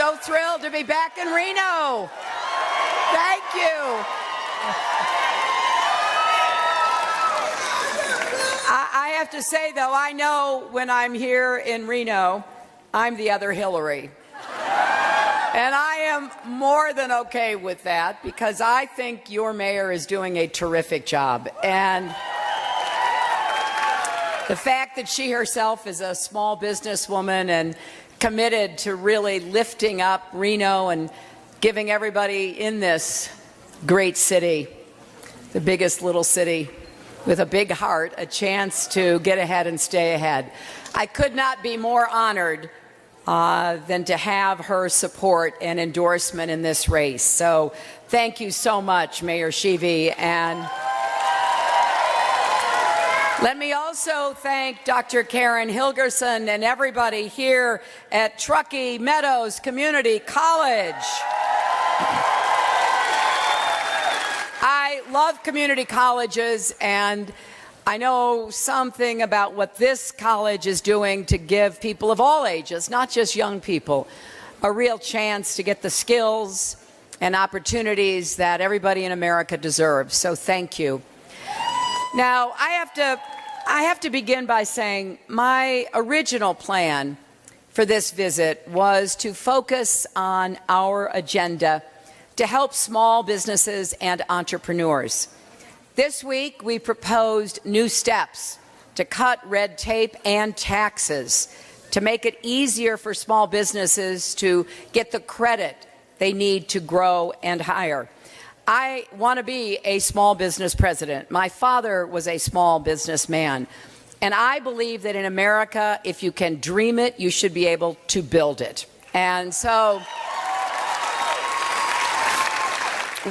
so thrilled to be back in Reno. Thank you. I have to say, though, I know when I'm here in Reno, I'm the other Hillary. And I am more than okay with that because I think your mayor is doing a terrific job. And the fact that she herself is a small businesswoman and committed to really lifting up Reno and giving everybody in this great city, the biggest little city with a big heart, a chance to get ahead and stay ahead. I could not be more honored than to have her support and endorsement in this race. So thank you so much, Mayor Sheevy. And let me also thank Dr. Karen Hilgerson and everybody here at Truckee Meadows Community College. I love community colleges, and I know something about what this college is doing to give people of all ages, not just young people, a real chance to get the skills and opportunities that everybody in America deserves. So thank you. Now, I have to begin by saying my original plan for this visit was to focus on our agenda to help small businesses and entrepreneurs. This week, we proposed new steps to cut red tape and taxes to make it easier for small businesses to get the credit they need to grow and hire. I want to be a small business president. My father was a small businessman. And I believe that in America, if you can dream it, you should be able to build it. And so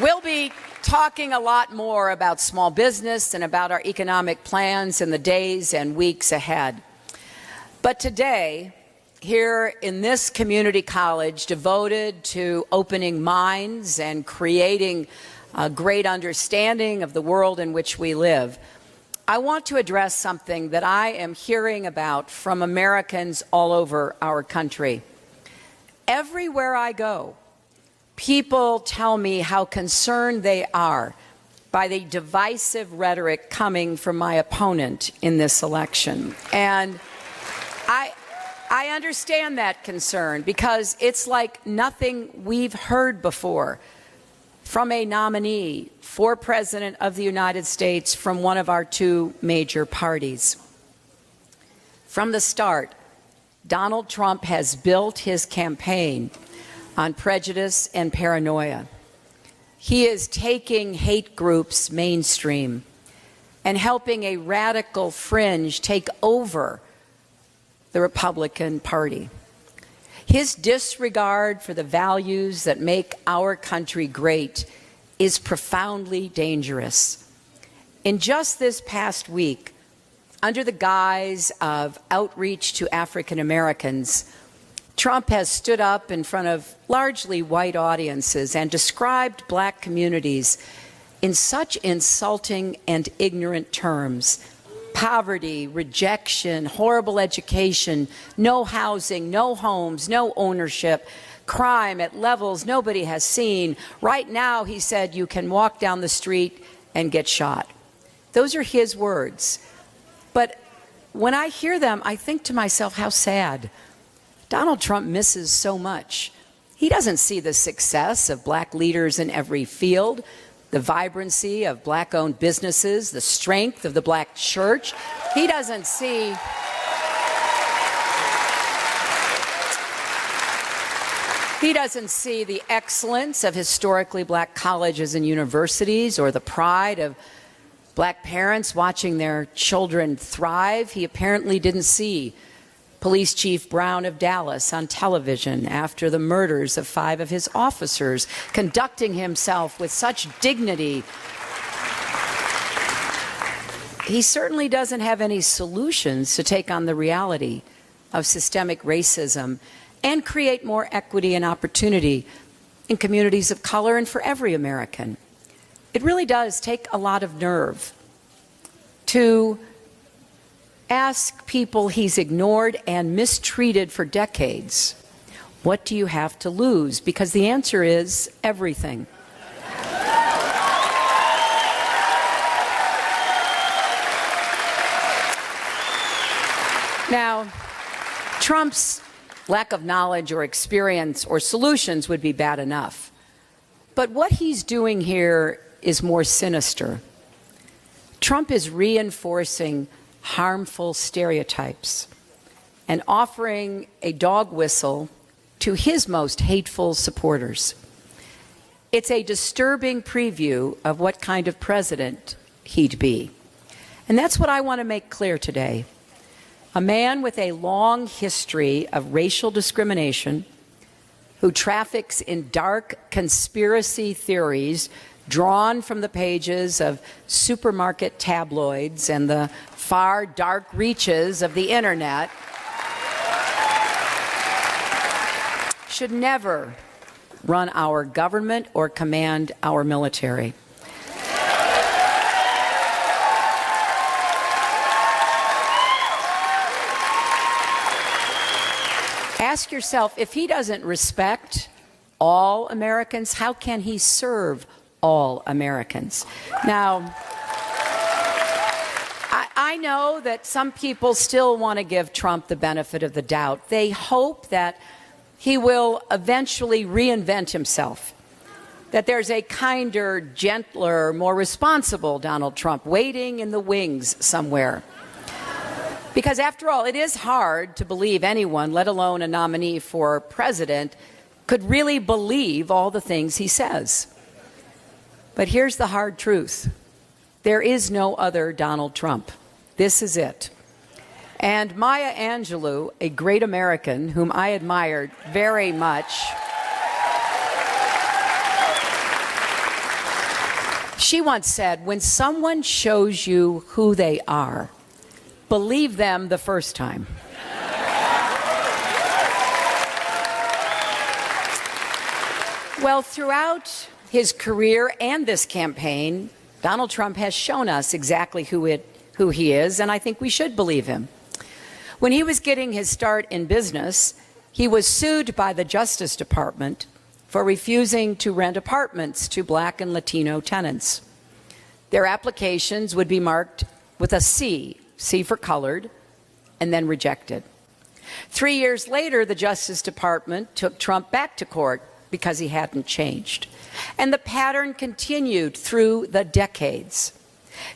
we'll be talking a lot more about small business and about our economic plans in the days and weeks ahead. But today, here in this community college devoted to opening minds and creating a great understanding of the world in which we live, I want to address something that I am hearing about from Americans all over our country. Everywhere I go, people tell me how concerned they are by the divisive rhetoric coming from my opponent in this election. And I understand that concern because it's like nothing we've heard before from a nominee for President of the United States from one of our two major parties. From the start, Donald Trump has built his campaign on prejudice and paranoia. He is taking hate groups mainstream and helping a radical fringe take over the Republican Party. His disregard for the values that make our country great is profoundly dangerous. In just this past week, under the guise of outreach to African Americans, Trump has stood up in front of largely white audiences and described black communities in such insulting and ignorant terms. Poverty, rejection, horrible education, no housing, no homes, no ownership, crime at levels nobody has seen. Right now, he said, you can walk down the street and get shot. Those are his words. But when I hear them, I think to myself, how sad. Donald Trump misses so much. He doesn't see the success of black leaders in every field, the vibrancy of black-owned businesses, the strength of the black church. He doesn't see the excellence of historically black colleges and universities or the pride of black parents watching their children thrive. He apparently didn't see Police Chief Brown of Dallas on television after the murders of 5 of his officers, conducting himself with such dignity. He certainly doesn't have any solutions to take on the reality of systemic racism and create more equity and opportunity in communities of color and for every American. It really does take a lot of nerve to ask people he's ignored and mistreated for decades What do you have to lose? Because the answer is everything. Now, Trump's lack of knowledge or experience or solutions would be bad enough. But what he's doing here is more sinister. Trump is reinforcing harmful stereotypes and offering a dog whistle to his most hateful supporters. It's a disturbing preview of what kind of president he'd be. And that's what I want to make clear today. A man with a long history of racial discrimination, who traffics in dark conspiracy theories drawn from the pages of supermarket tabloids and the far dark reaches of the internet, should never run our government or command our military. Ask yourself, if he doesn't respect all Americans, how can he serve all Americans? Now, I know that some people still want to give Trump the benefit of the doubt. They hope that he will eventually reinvent himself, that there's a kinder, gentler, more responsible Donald Trump waiting in the wings somewhere. Because after all, it is hard to believe anyone, let alone a nominee for president, could really believe all the things he says. But here's the hard truth. There is no other Donald Trump. This is it. And Maya Angelou, a great American whom I admired very much, she once said, when someone shows you who they are, believe them the first time. Well, throughout his career and this campaign, Donald Trump has shown us exactly who he is, and I think we should believe him. When he was getting his start in business, he was sued by the Justice Department for refusing to rent apartments to Black and Latino tenants. Their applications would be marked with a C for colored, and then rejected. 3 years later, the Justice Department took Trump back to court because he hadn't changed. And the pattern continued through the decades.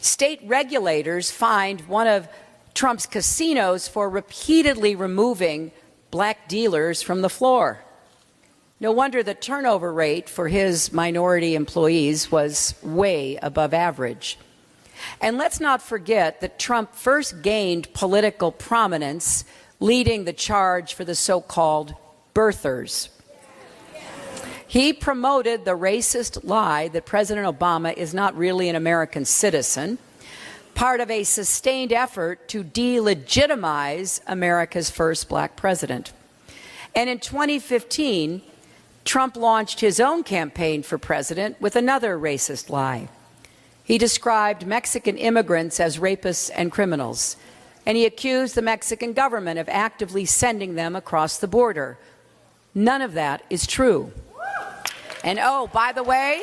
State regulators fined one of Trump's casinos for repeatedly removing black dealers from the floor. No wonder the turnover rate for his minority employees was way above average. And let's not forget that Trump first gained political prominence leading the charge for the so-called birthers. He promoted the racist lie that President Obama is not really an American citizen, part of a sustained effort to delegitimize America's first black president. And in 2015, Trump launched his own campaign for president with another racist lie. He described Mexican immigrants as rapists and criminals, and he accused the Mexican government of actively sending them across the border. None of that is true. And oh, by the way,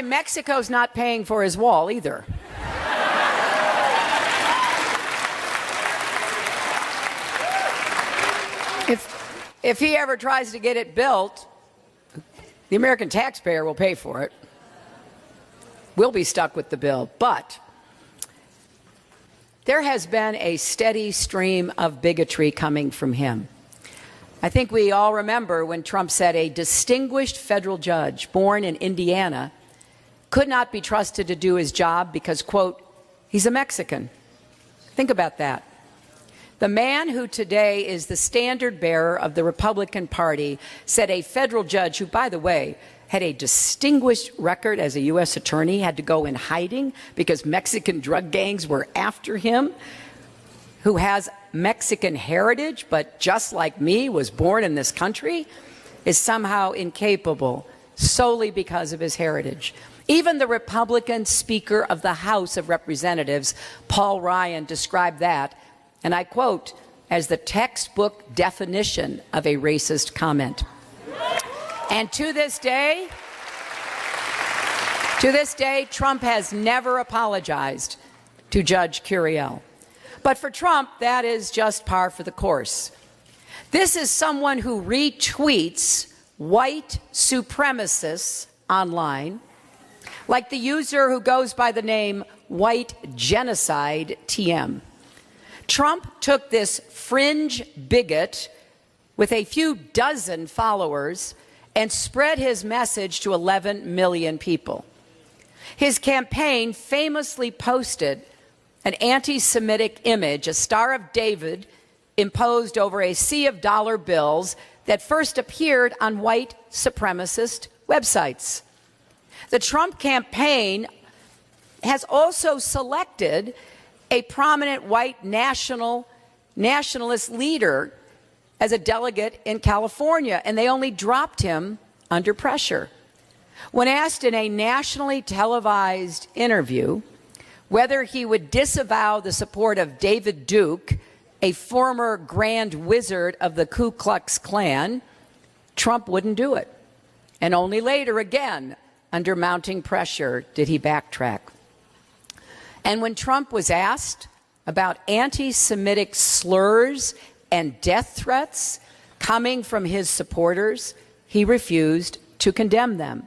Mexico's not paying for his wall either. If he ever tries to get it built, the American taxpayer will pay for it. We'll be stuck with the bill. But there has been a steady stream of bigotry coming from him. I think we all remember when Trump said a distinguished federal judge born in Indiana could not be trusted to do his job because, quote, he's a Mexican. Think about that. The man who today is the standard bearer of the Republican Party said a federal judge who, by the way, had a distinguished record as a U.S. attorney, had to go in hiding because Mexican drug gangs were after him, who has Mexican heritage, but just like me, was born in this country, is somehow incapable solely because of his heritage. Even the Republican Speaker of the House of Representatives, Paul Ryan, described that and I quote, as the textbook definition of a racist comment. And to this day, Trump has never apologized to Judge Curiel. But for Trump, that is just par for the course. This is someone who retweets white supremacists online, like the user who goes by the name White Genocide TM. Trump took this fringe bigot with a few dozen followers and spread his message to 11 million people. His campaign famously posted an anti-Semitic image, a Star of David, imposed over a sea of dollar bills that first appeared on white supremacist websites. The Trump campaign has also selected a prominent white nationalist leader as a delegate in California, and they only dropped him under pressure. When asked in a nationally televised interview whether he would disavow the support of David Duke, a former grand wizard of the Ku Klux Klan, Trump wouldn't do it. And only later, again, under mounting pressure, did he backtrack. And when Trump was asked about anti-Semitic slurs and death threats coming from his supporters, he refused to condemn them.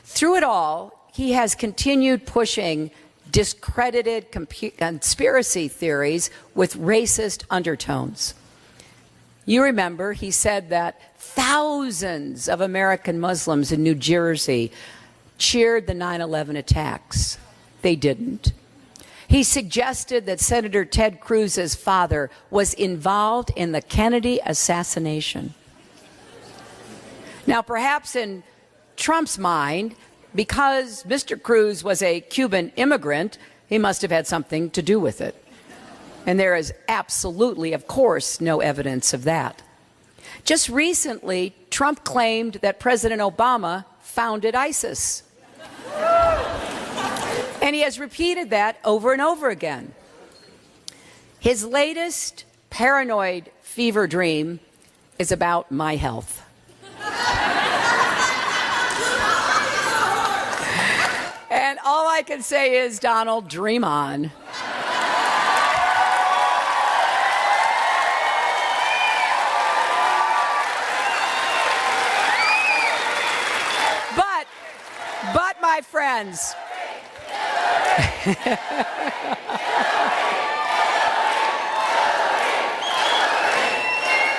Through it all, he has continued pushing discredited conspiracy theories with racist undertones. You remember he said that thousands of American Muslims in New Jersey cheered the 9/11 attacks. They didn't. He suggested that Senator Ted Cruz's father was involved in the Kennedy assassination. Now, perhaps in Trump's mind, because Mr. Cruz was a Cuban immigrant, he must have had something to do with it. And there is absolutely, of course, no evidence of that. Just recently, Trump claimed that President Obama founded ISIS. And he has repeated that over and over again. His latest paranoid fever dream is about my health. And all I can say is, Donald, dream on.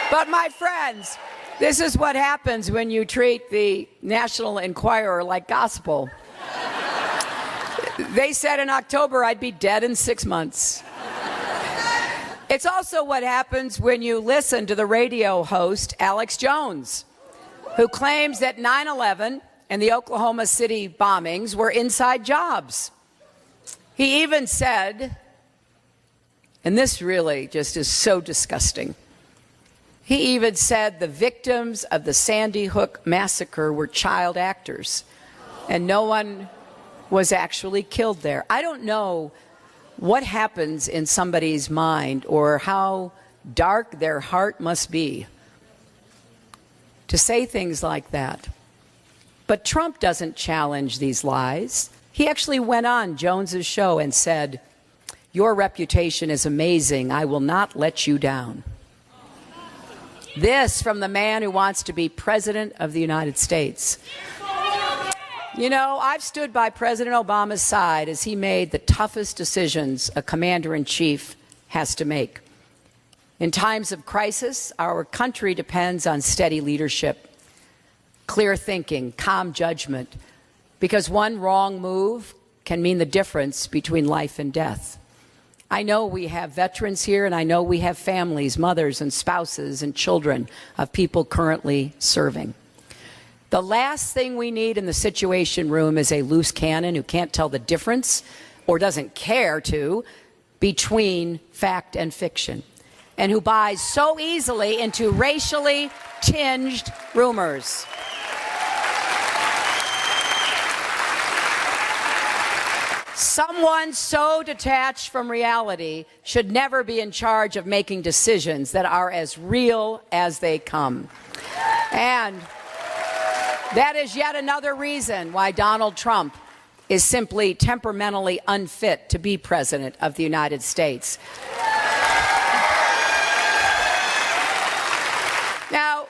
But my friends, this is what happens when you treat the National Enquirer like gospel. They said in October I'd be dead in 6 months. It's also what happens when you listen to the radio host Alex Jones, who claims that 9/11 and the Oklahoma City bombings were inside jobs. He even said, and this really just is so disgusting, he even said the victims of the Sandy Hook massacre were child actors and no one was actually killed there. I don't know what happens in somebody's mind or how dark their heart must be to say things like that. But Trump doesn't challenge these lies. He actually went on Jones's show and said, "Your reputation is amazing. I will not let you down." This from the man who wants to be president of the United States. You know, I've stood by President Obama's side as he made the toughest decisions a commander-in-chief has to make. In times of crisis, our country depends on steady leadership, clear thinking, calm judgment, because one wrong move can mean the difference between life and death. I know we have veterans here, and I know we have families, mothers and spouses and children of people currently serving. The last thing we need in the Situation Room is a loose cannon who can't tell the difference, or doesn't care to, between fact and fiction, and who buys so easily into racially tinged rumors. Someone so detached from reality should never be in charge of making decisions that are as real as they come. And that is yet another reason why Donald Trump is simply temperamentally unfit to be president of the United States. Now,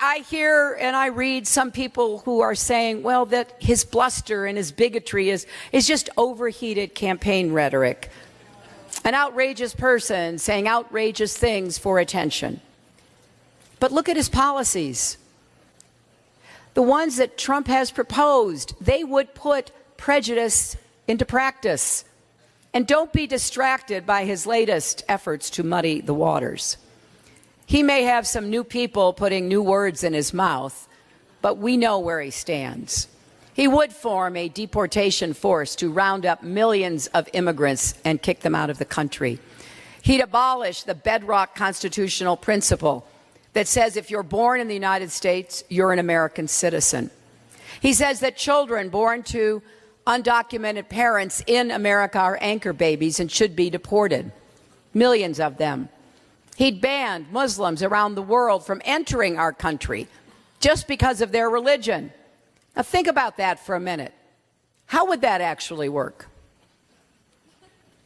I hear and I read some people who are saying, well, that his bluster and his bigotry is just overheated campaign rhetoric. An outrageous person saying outrageous things for attention. But look at his policies. The ones that Trump has proposed, they would put prejudice into practice. And don't be distracted by his latest efforts to muddy the waters. He may have some new people putting new words in his mouth, but we know where he stands. He would form a deportation force to round up millions of immigrants and kick them out of the country. He'd abolish the bedrock constitutional principle that says if you're born in the United States, you're an American citizen. He says that children born to undocumented parents in America are anchor babies and should be deported, millions of them. He'd banned Muslims around the world from entering our country just because of their religion. Now think about that for a minute. How would that actually work?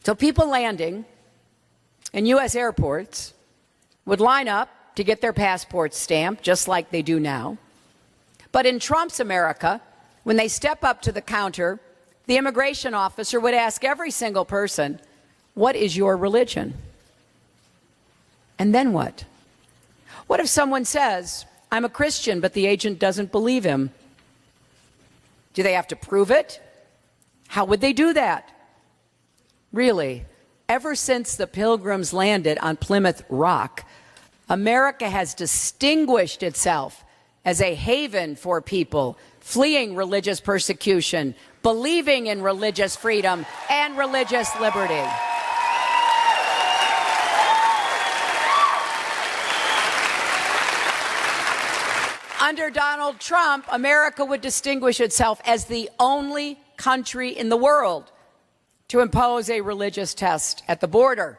So people landing in U.S. airports would line up to get their passports stamped, just like they do now. But in Trump's America, when they step up to the counter, the immigration officer would ask every single person, "What is your religion?" And then what? What if someone says, "I'm a Christian," but the agent doesn't believe him? Do they have to prove it? How would they do that? Really, ever since the Pilgrims landed on Plymouth Rock, America has distinguished itself as a haven for people fleeing religious persecution, believing in religious freedom and religious liberty. Under Donald Trump, America would distinguish itself as the only country in the world to impose a religious test at the border.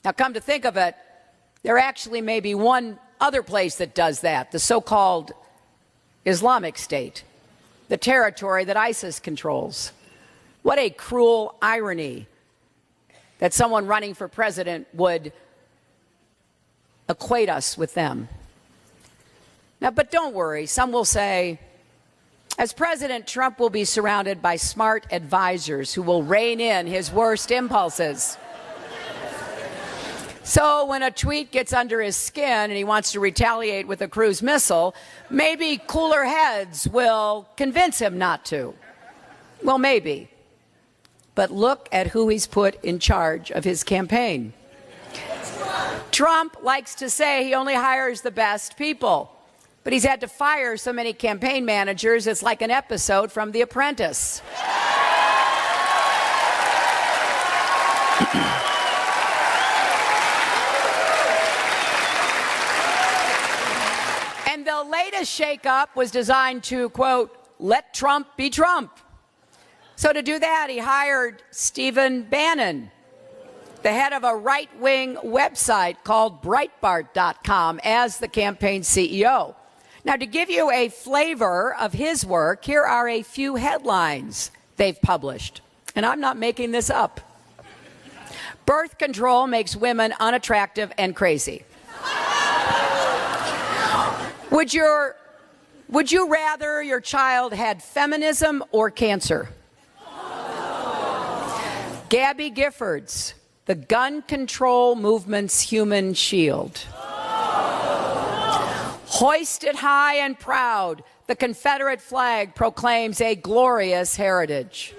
Now, come to think of it, there actually may be one other place that does that, the so-called Islamic State, the territory that ISIS controls. What a cruel irony that someone running for president would equate us with them. Now, but don't worry, some will say, as president, Trump will be surrounded by smart advisors who will rein in his worst impulses. So when a tweet gets under his skin and he wants to retaliate with a cruise missile, maybe cooler heads will convince him not to. Well, maybe. But look at who he's put in charge of his campaign. Trump likes to say he only hires the best people. But he's had to fire so many campaign managers, it's like an episode from The Apprentice. And the latest shakeup was designed to, quote, let Trump be Trump. So to do that, he hired Stephen Bannon, the head of a right-wing website called Breitbart.com, as the campaign CEO. Now, to give you a flavor of his work, here are a few headlines they've published. And I'm not making this up. Birth control makes women unattractive and crazy. Would you rather your child had feminism or cancer? Gabby Giffords, the gun control movement's human shield. Hoisted high and proud, the Confederate flag proclaims a glorious heritage.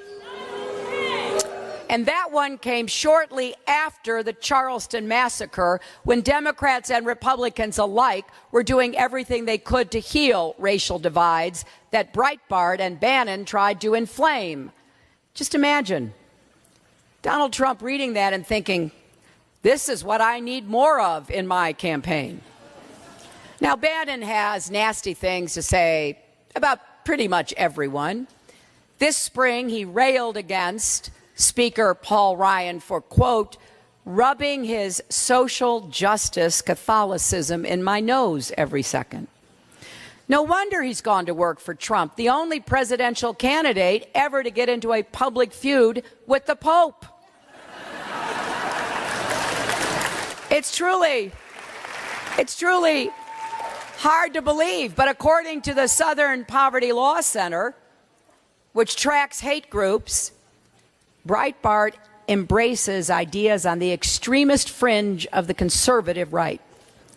And that one came shortly after the Charleston massacre, when Democrats and Republicans alike were doing everything they could to heal racial divides that Breitbart and Bannon tried to inflame. Just imagine Donald Trump reading that and thinking, this is what I need more of in my campaign. Now, Bannon has nasty things to say about pretty much everyone. This spring, he railed against Speaker Paul Ryan for, quote, rubbing his social justice Catholicism in my nose every second. No wonder he's gone to work for Trump, the only presidential candidate ever to get into a public feud with the Pope. It's truly hard to believe, but according to the Southern Poverty Law Center, which tracks hate groups, Breitbart embraces ideas on the extremist fringe of the conservative right.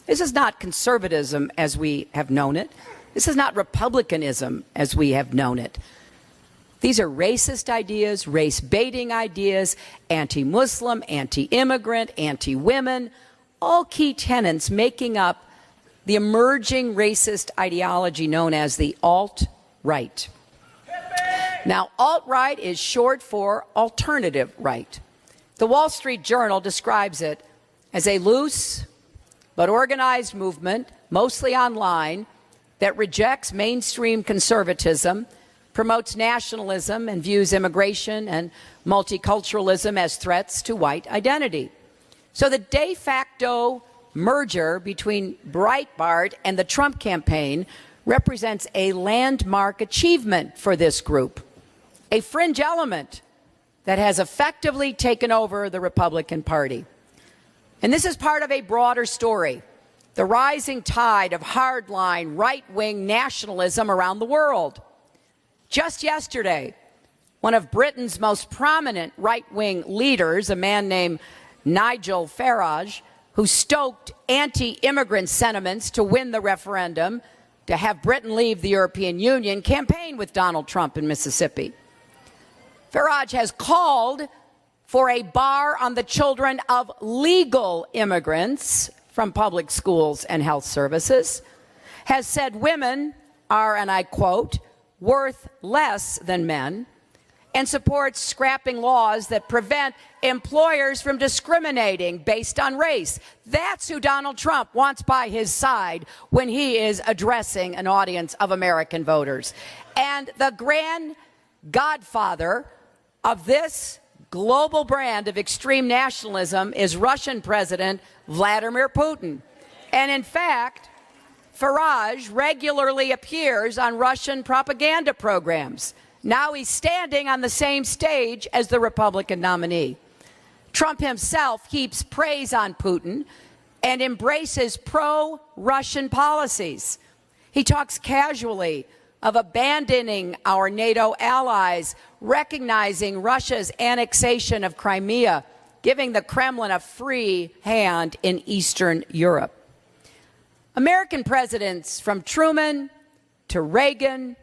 This is not conservatism as we have known it. This is not republicanism as we have known it. These are racist ideas, race-baiting ideas, anti-Muslim, anti-immigrant, anti-women, all key tenets making up the emerging racist ideology known as the alt-right. Now, alt-right is short for alternative right. The Wall Street Journal describes it as a loose but organized movement, mostly online, that rejects mainstream conservatism, promotes nationalism, and views immigration and multiculturalism as threats to white identity. So the de facto merger between Breitbart and the Trump campaign represents a landmark achievement for this group, a fringe element that has effectively taken over the Republican Party. And this is part of a broader story, the rising tide of hardline right-wing nationalism around the world. Just yesterday, one of Britain's most prominent right-wing leaders, a man named Nigel Farage, who stoked anti-immigrant sentiments to win the referendum to have Britain leave the European Union, campaigned with Donald Trump in Mississippi. Farage has called for a bar on the children of legal immigrants from public schools and health services, has said women are, and I quote, worth less than men, and supports scrapping laws that prevent employers from discriminating based on race. That's who Donald Trump wants by his side when he is addressing an audience of American voters. And the grand godfather of this global brand of extreme nationalism is Russian President Vladimir Putin. And in fact, Farage regularly appears on Russian propaganda programs. Now he's standing on the same stage as the Republican nominee. Trump himself heaps praise on Putin and embraces pro-Russian policies. He talks casually of abandoning our NATO allies, recognizing Russia's annexation of Crimea, giving the Kremlin a free hand in Eastern Europe. American presidents from Truman to Reagan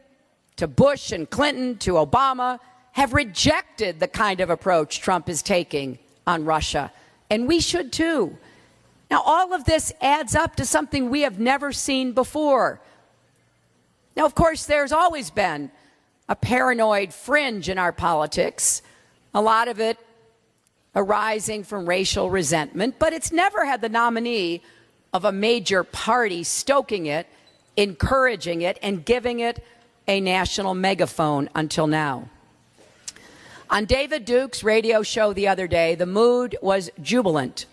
to Bush and Clinton to Obama have rejected the kind of approach Trump is taking on Russia, and we should too. Now, all of this adds up to something we have never seen before. Now, of course, there's always been a paranoid fringe in our politics, a lot of it arising from racial resentment, but it's never had the nominee of a major party stoking it, encouraging it, and giving it a national megaphone until now. On David Duke's radio show the other day, the mood was jubilant.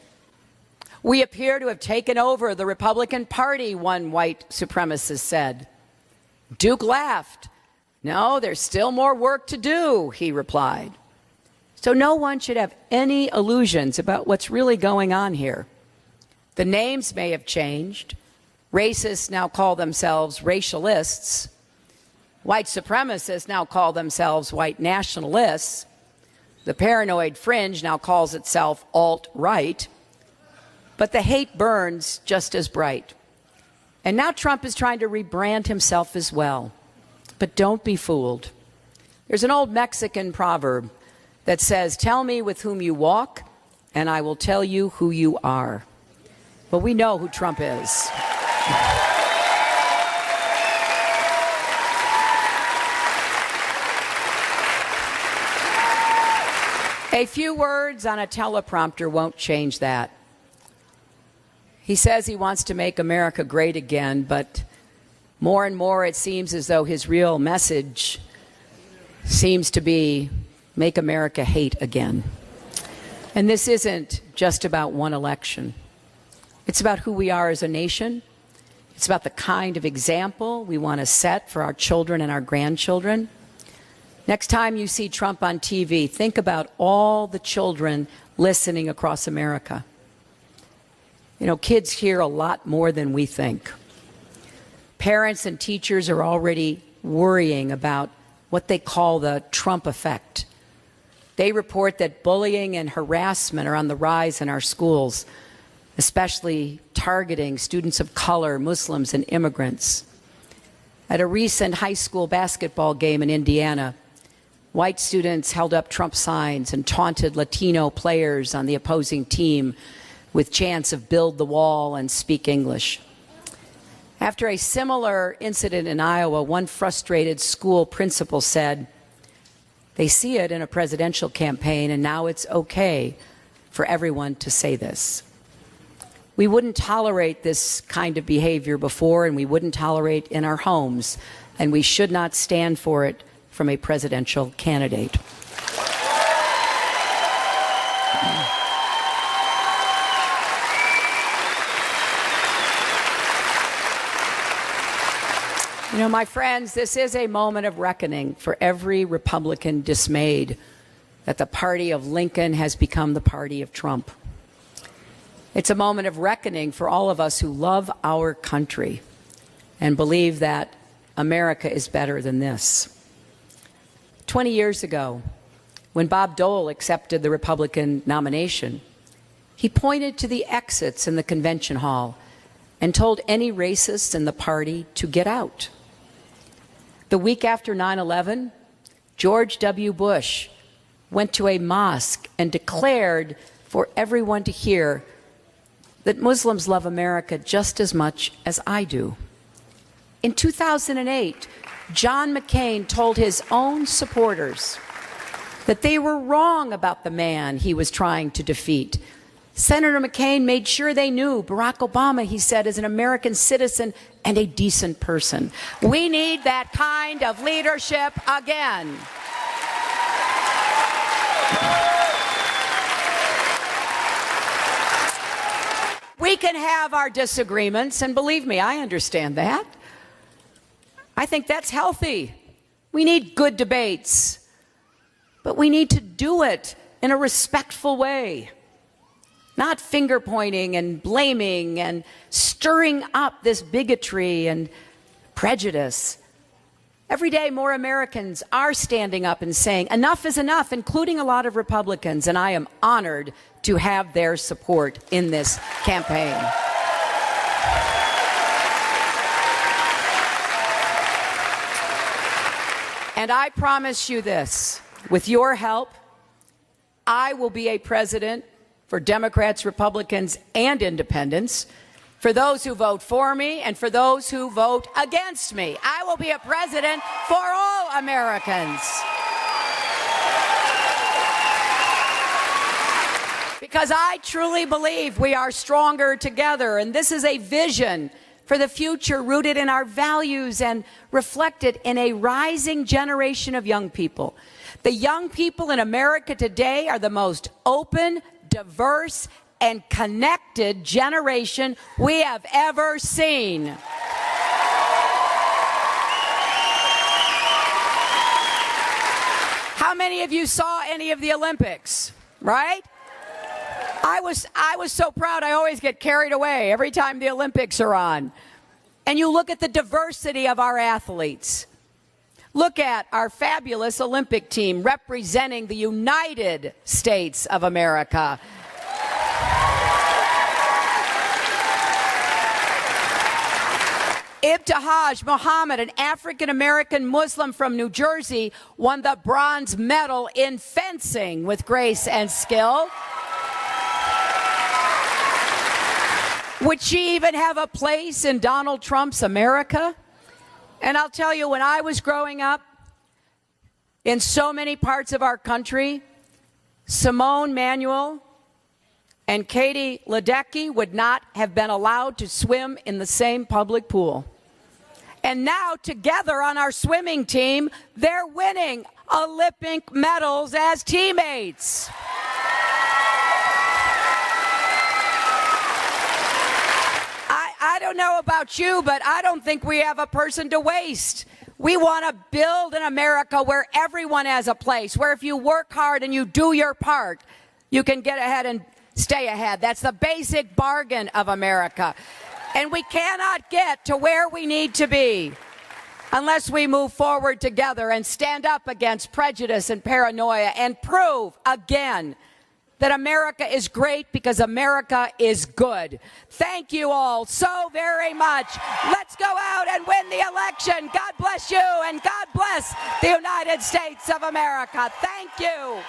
We appear to have taken over the Republican Party, one white supremacist said. Duke laughed. No, there's still more work to do, he replied. So no one should have any illusions about what's really going on here. The names may have changed. Racists now call themselves racialists. White supremacists now call themselves white nationalists. The paranoid fringe now calls itself alt-right. But the hate burns just as bright. And now Trump is trying to rebrand himself as well. But don't be fooled. There's an old Mexican proverb that says, tell me with whom you walk, and I will tell you who you are. Well, we know who Trump is. A few words on a teleprompter won't change that. He says he wants to make America great again, but more and more it seems as though his real message seems to be make America hate again. And this isn't just about one election. It's about who we are as a nation. It's about the kind of example we want to set for our children and our grandchildren. Next time you see Trump on TV, think about all the children listening across America. You know, kids hear a lot more than we think. Parents and teachers are already worrying about what they call the Trump effect. They report that bullying and harassment are on the rise in our schools, especially targeting students of color, Muslims, and immigrants. At a recent high school basketball game in Indiana, white students held up Trump signs and taunted Latino players on the opposing team with chants of "Build the Wall" and "Speak English." After a similar incident in Iowa, one frustrated school principal said, "They see it in a presidential campaign, and now it's okay for everyone to say this." We wouldn't tolerate this kind of behavior before, and we wouldn't tolerate in our homes, and we should not stand for it from a presidential candidate. You know, my friends, this is a moment of reckoning for every Republican dismayed that the party of Lincoln has become the party of Trump. It's a moment of reckoning for all of us who love our country and believe that America is better than this. 20 years ago, when Bob Dole accepted the Republican nomination, he pointed to the exits in the convention hall and told any racists in the party to get out. The week after 9/11, George W. Bush went to a mosque and declared for everyone to hear that Muslims love America just as much as I do. In 2008, John McCain told his own supporters that they were wrong about the man he was trying to defeat. Senator McCain made sure they knew Barack Obama, he said, is an American citizen and a decent person. We need that kind of leadership again. We can have our disagreements, and believe me, I understand that. I think that's healthy. We need good debates, but we need to do it in a respectful way. Not finger pointing and blaming and stirring up this bigotry and prejudice. Every day, more Americans are standing up and saying enough is enough, including a lot of Republicans, and I am honored to have their support in this campaign. And I promise you this, with your help, I will be a president for Democrats, Republicans, and independents, for those who vote for me and for those who vote against me. I will be a president for all Americans. Because I truly believe we are stronger together, and this is a vision for the future rooted in our values and reflected in a rising generation of young people. The young people in America today are the most open, diverse, and connected generation we have ever seen. How many of you saw any of the Olympics, right? I was so proud. I always get carried away every time the Olympics are on. And you look at the diversity of our athletes. Look at our fabulous Olympic team representing the United States of America. Ibtihaj Muhammad, an African-American Muslim from New Jersey, won the bronze medal in fencing with grace and skill. Would she even have a place in Donald Trump's America? And I'll tell you, when I was growing up, in so many parts of our country, Simone Manuel and Katie Ledecky would not have been allowed to swim in the same public pool. And now, together on our swimming team, they're winning Olympic medals as teammates. I don't know about you, but I don't think we have a person to waste. We want to build an America where everyone has a place, where if you work hard and you do your part, you can get ahead and stay ahead. That's the basic bargain of America. And we cannot get to where we need to be unless we move forward together and stand up against prejudice and paranoia and prove again that America is great because America is good. Thank you all so very much. Let's go out and win the election. God bless you and God bless the United States of America. Thank you.